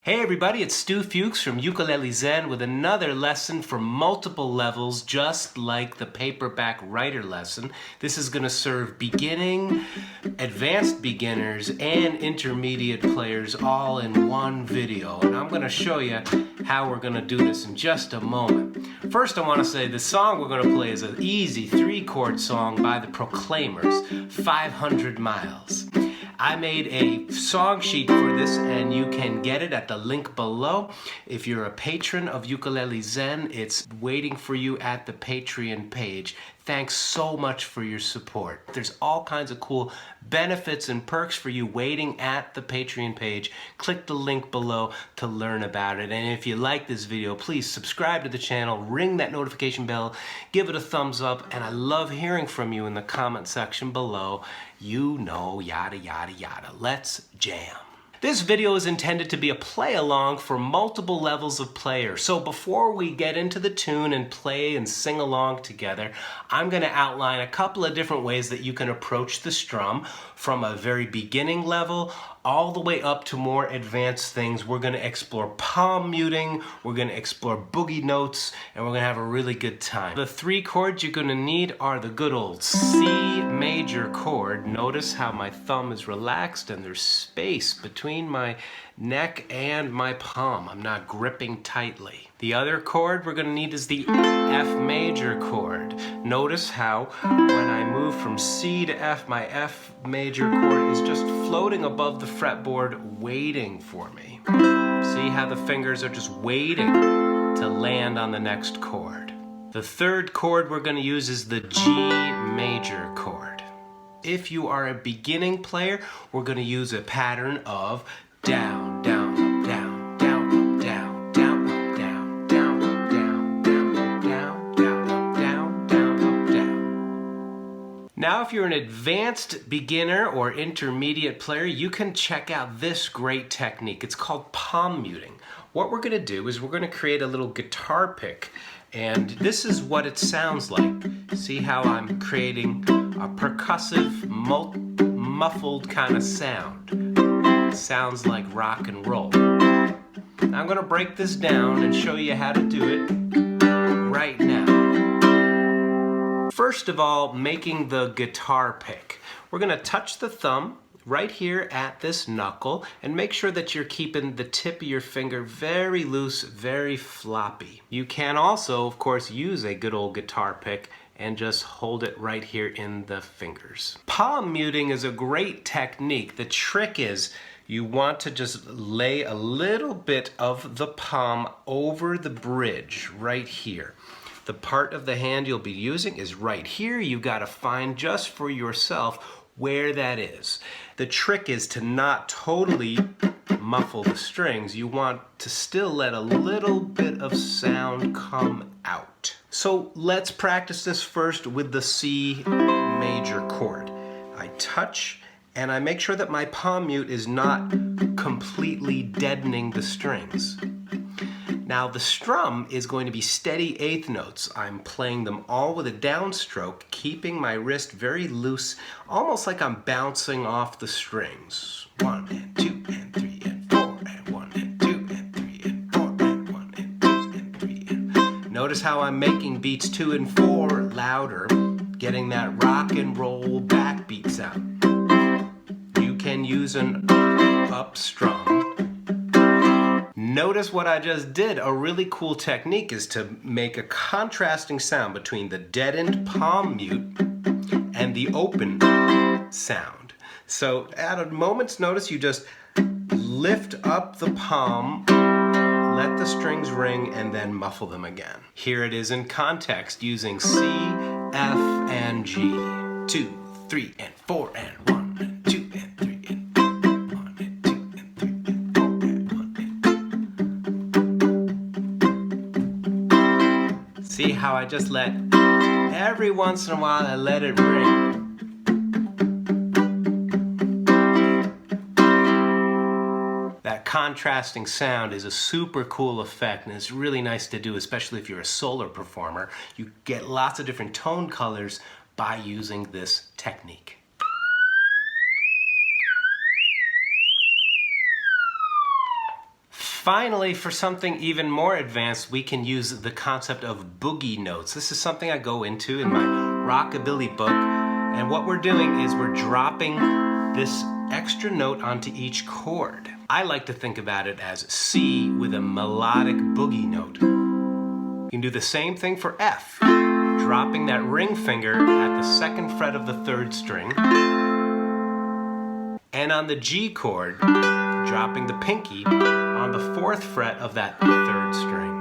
Hey everybody, it's Stu Fuchs from Ukulele Zen with another lesson for multiple levels, just like the paperback writer lesson. This is going to serve beginning, advanced beginners, and intermediate players all in one video. And I'm going to show you how we're going to do this in just a moment. First, I want to say the song we're going to play is an easy 3-chord song by the Proclaimers, 500 Miles. I made a song sheet for this and you can get it at the link below. If you're a patron of Ukulele Zen, it's waiting for you at the Patreon page. Thanks so much for your support. There's all kinds of cool benefits and perks for you waiting at the Patreon page. Click the link below to learn about it. And if you like this video, please subscribe to the channel, ring that notification bell, give it a thumbs up, and I love hearing from you in the comment section below. You know, yada, yada, yada. Let's jam. This video is intended to be a play-along for multiple levels of players. So before we get into the tune and play and sing along together, I'm going to outline a couple of different ways that you can approach the strum from a very beginning level all the way up to more advanced things. We're going to explore palm muting, we're going to explore boogie notes, and we're going to have a really good time. The 3 chords you're going to need are the good old C major chord. Notice how my thumb is relaxed and there's space between my neck and my palm. I'm not gripping tightly. The other chord we're going to need is the F major chord. Notice how when I move from C to F, my F major chord is just floating above the fretboard waiting for me. See how the fingers are just waiting to land on the next chord. The third chord we're going to use is the G major chord. If you are a beginning player, we're going to use a pattern of down, down, up, down, down, up, down, down, up, down, down, up, down, down, up, down, down, up, down, down, up, down. Now, if you're an advanced beginner or intermediate player, you can check out this great technique. It's called palm muting. What we're going to do is we're going to create a little guitar pick, and this is what it sounds like. See how I'm creating a percussive, muffled kind of sound. Sounds like rock and roll. I'm going to break this down and show you how to do it right now. First of all, making the guitar pick. We're going to touch the thumb right here at this knuckle and make sure that you're keeping the tip of your finger very loose, very floppy. You can also, of course, use a good old guitar pick and just hold it right here in the fingers. Palm muting is a great technique. The trick is you want to just lay a little bit of the palm over the bridge right here. The part of the hand you'll be using is right here. You got to find just for yourself where that is. The trick is to not totally muffle the strings. You want to still let a little bit of sound come out. So let's practice this first with the C major chord. I touch and I make sure that my palm mute is not completely deadening the strings. Now the strum is going to be steady 8th notes. I'm playing them all with a downstroke, keeping my wrist very loose, almost like I'm bouncing off the strings. 1 and 2 and 3 and 4 and 1 and 2 and 3 and 4 and 1 and 2 and 3 and... Notice how I'm making beats 2 and 4 louder, getting that rock and roll backbeat sound. You can use an up strum. Notice what I just did. A really cool technique is to make a contrasting sound between the deadened palm mute and the open sound. So at a moment's notice, you just lift up the palm, let the strings ring, and then muffle them again. Here it is in context using C, F, and G. 2, 3, and 4, and 1, and 2, and 3, and 1, and 2, and 3, and 4, and 1, and 2. See how I just let, every once in a while, I let it ring. That contrasting sound is a super cool effect, and it's really nice to do, especially if you're a solo performer. You get lots of different tone colors by using this technique. Finally, for something even more advanced, we can use the concept of boogie notes. This is something I go into in my rockabilly book. And what we're doing is we're dropping this extra note onto each chord. I like to think about it as C with a melodic boogie note. You can do the same thing for F, dropping that ring finger at the 2nd fret of the 3rd string. And on the G chord, dropping the pinky on the 4th fret of that 3rd string.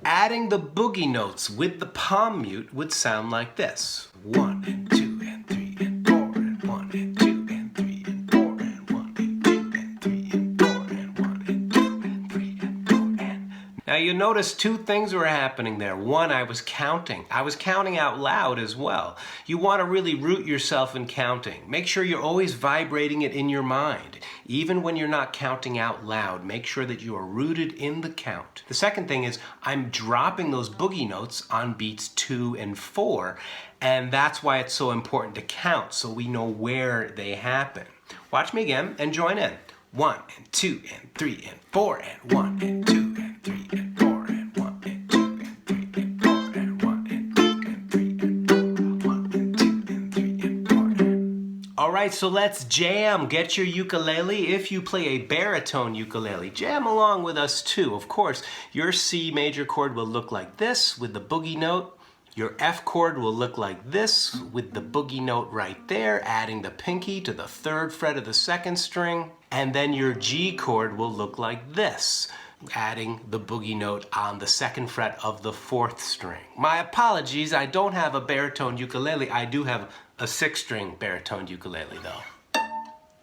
Adding the boogie notes with the palm mute would sound like this. 1 and 2 and 3 and 4 and 1 and 2 and 3 and 4 and 1 and 2 and 3 and 4 and 1 and 2 and 3 and 4 and... Now you notice two things were happening there. One, I was counting. I was counting out loud as well. You want to really root yourself in counting. Make sure you're always vibrating it in your mind. Even when you're not counting out loud, make sure that you are rooted in the count. The second thing is I'm dropping those boogie notes on beats 2 and 4, and that's why it's so important to count so we know where they happen. Watch me again and join in. 1 and 2 and 3 and 4 and 1 and 2 and 3 and 4 and 1 and 2 and 3 and 4 and 1 and 2 and 3 and 4 1 and 2 and 3 and 4 and... Alright, so let's jam. Get your ukulele. If you play a baritone ukulele, jam along with us too. Of course, your C major chord will look like this with the boogie note. Your F chord will look like this with the boogie note right there, adding the pinky to the 3rd fret of the 2nd string. And then your G chord will look like this, adding the boogie note on the 2nd fret of the 4th string. My apologies, I don't have a baritone ukulele. I do have a 6-string baritone ukulele though.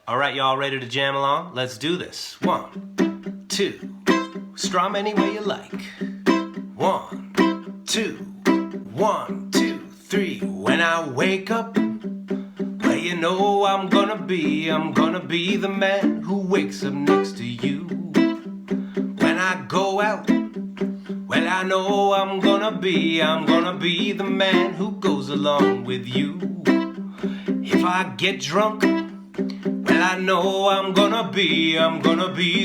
All right, y'all ready to jam along? Let's do this. 1, 2, strum any way you like. 1, 2, 1, 2, 3. When I wake up, well, you know I'm gonna be the man who wakes up next to you. When I go out, well, I know I'm gonna be the man who goes along with you. If I get drunk, well, I know I'm gonna be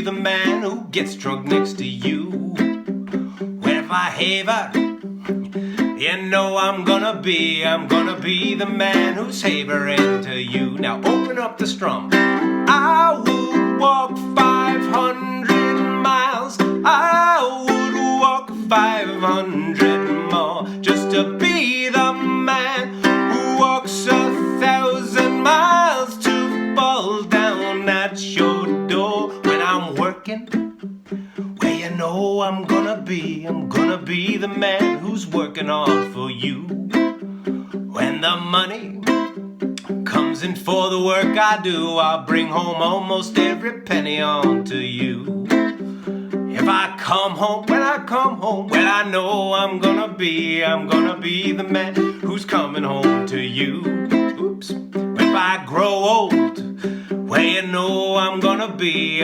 the man who gets drunk next to you. Well, if I have out, you know I'm gonna be the man who's havering to you. Now open up the strum. I would walk 500 miles. I would walk 500 more just to be the man who walks 1,000 miles to fall down at your door when I'm working. Well, you know I'm gonna be the man who's working hard for you. When the money comes in for the work I do, I'll bring home almost every penny on to you. If I come home, when I come home, well, I know I'm gonna be the man who's coming home to you. Oops. If I grow old, well, you know I'm gonna be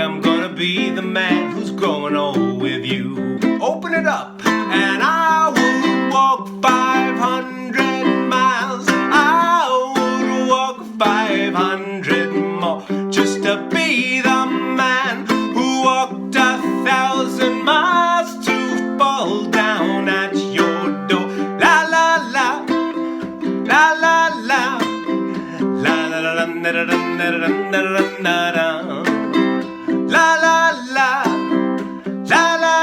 the man who's growing old with you. Open it up. And I would walk 500 miles. I would walk 500 more just to be the man who walked 1,000 miles to fall down at your door. La la la, la la la, la la la la la la la la. La la la, la la la,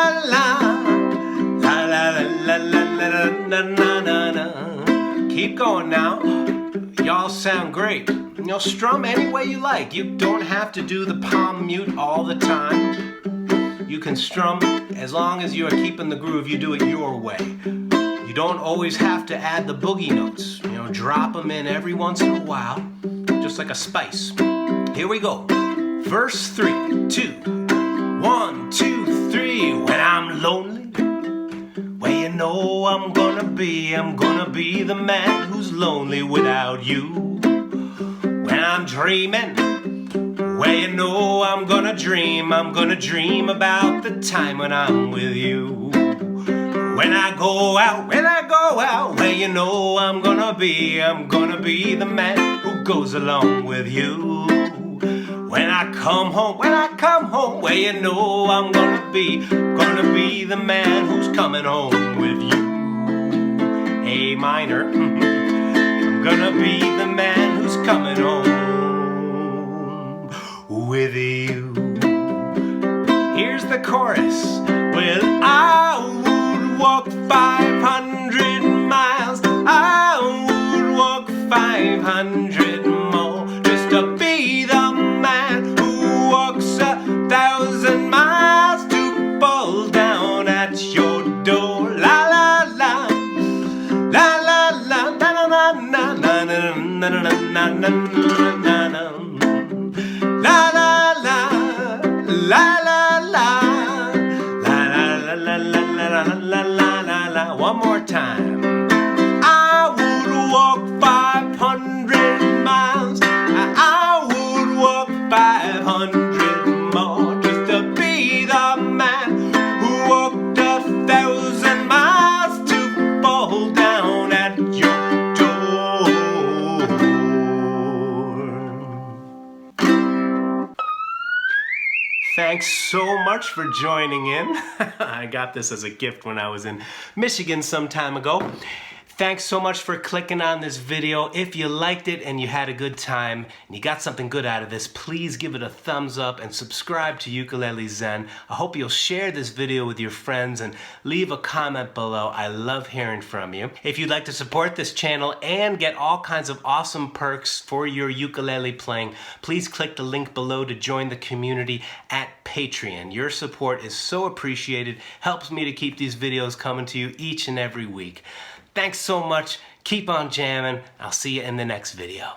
la la la la la la la. Keep going now. Y'all sound great. You know, strum any way you like. You don't have to do the palm mute all the time. You can strum as long as you are keeping the groove. You do it your way. You don't always have to add the boogie notes. You know, drop them in every once in a while, just like a spice. Here we go. Verse 3, 2, 1, 2, 3. When I'm lonely, well, you know I'm gonna be the man who's lonely without you. When I'm dreaming, well, you know I'm gonna dream about the time when I'm with you. When I go out, well, you know I'm gonna be the man who goes along with you. When I come home, well you know I'm gonna be the man who's coming home with you. A minor. I'm gonna be the man who's coming home with you. Here's the chorus. Well, I would walk 500 miles. I would walk 500 more just to be the man who walks 1,000 miles to fall down at your door. La la la, la la la, na na na na na na na na na na na. La la la, la la la, la la la la la la la la. One more time. I would walk 500 miles. I would walk 500 more just to be the man who walked 1,000 miles to fall down at your door. Thanks so much for joining in. I got this as a gift when I was in Michigan some time ago. Thanks so much for clicking on this video. If you liked it and you had a good time and you got something good out of this, please give it a thumbs up and subscribe to Ukulele Zen. I hope you'll share this video with your friends and leave a comment below. I love hearing from you. If you'd like to support this channel and get all kinds of awesome perks for your ukulele playing, please click the link below to join the community at Patreon. Your support is so appreciated, helps me to keep these videos coming to you each and every week. Thanks so much. Keep on jamming. I'll see you in the next video.